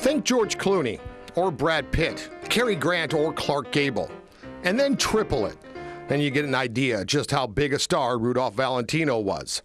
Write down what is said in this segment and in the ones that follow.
Think George Clooney, or Brad Pitt, Cary Grant, or Clark Gable, and then triple it. Then you get an idea just how big a star Rudolph Valentino was.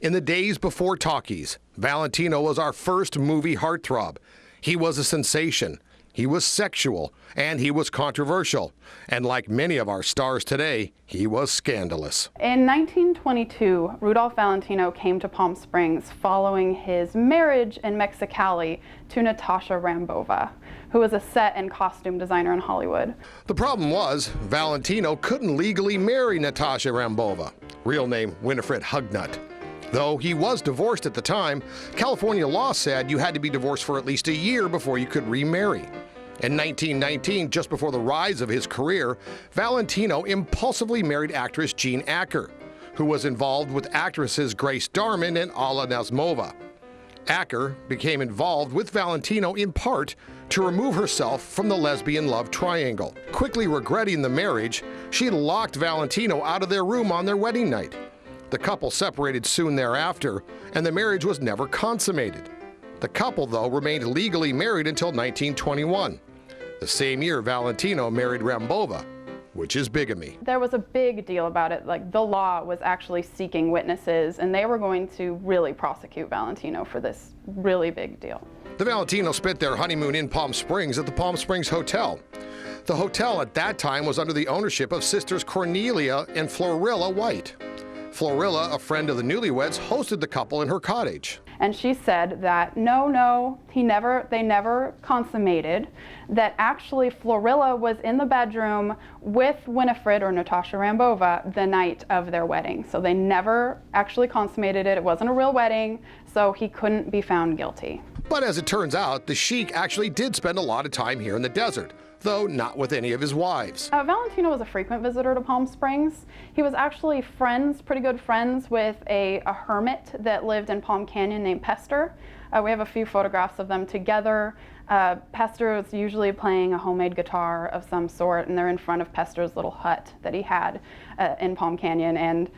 In the days before talkies, Valentino was our first movie heartthrob. He was a sensation. He was sexual, and he was controversial. And like many of our stars today, he was scandalous. In 1922, Rudolph Valentino came to Palm Springs following his marriage in Mexicali to Natasha Rambova, who was a set and costume designer in Hollywood. The problem was, Valentino couldn't legally marry Natasha Rambova, real name Winifred Hugnut. Though he was divorced at the time, California law said you had to be divorced for at least a year before you could remarry. In 1919, just before the rise of his career, Valentino impulsively married actress Jean Acker, who was involved with actresses Grace Darman and Alla Nazmova. Acker became involved with Valentino in part to remove herself from the lesbian love triangle. Quickly regretting the marriage, she locked Valentino out of their room on their wedding night. The couple separated soon thereafter, and the marriage was never consummated. The couple, though, remained legally married until 1921. The same year, Valentino married Rambova, which is bigamy. There was a big deal about it. Like, the law was actually seeking witnesses, and they were going to really prosecute Valentino for this really big deal. The Valentinos spent their honeymoon in Palm Springs at the Palm Springs Hotel. The hotel at that time was under the ownership of sisters Cornelia and Florilla White. Florilla, a friend of the newlyweds, hosted the couple in her cottage. And she said that no, they never consummated, that actually Florilla was in the bedroom with Winifred, or Natasha Rambova, the night of their wedding. So they never actually consummated it. It wasn't a real wedding, so he couldn't be found guilty. But as it turns out, the Sheik actually did spend a lot of time here in the desert, though not with any of his wives. Valentino was a frequent visitor to Palm Springs. He was actually pretty good friends with a hermit that lived in Palm Canyon named Pester. We have a few photographs of them together. Pester was usually playing a homemade guitar of some sort, and they're in front of Pester's little hut that he had in Palm Canyon, and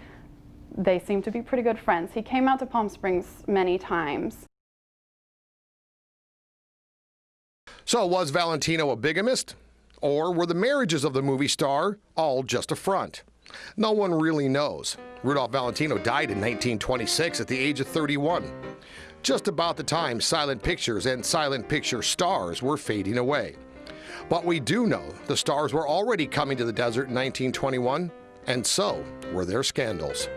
they seem to be pretty good friends. He came out to Palm Springs many times. So was Valentino a bigamist? Or were the marriages of the movie star all just a front? No one really knows. Rudolph Valentino died in 1926 at the age of 31, just about the time silent pictures and silent picture stars were fading away. But we do know the stars were already coming to the desert in 1921, and so were their scandals.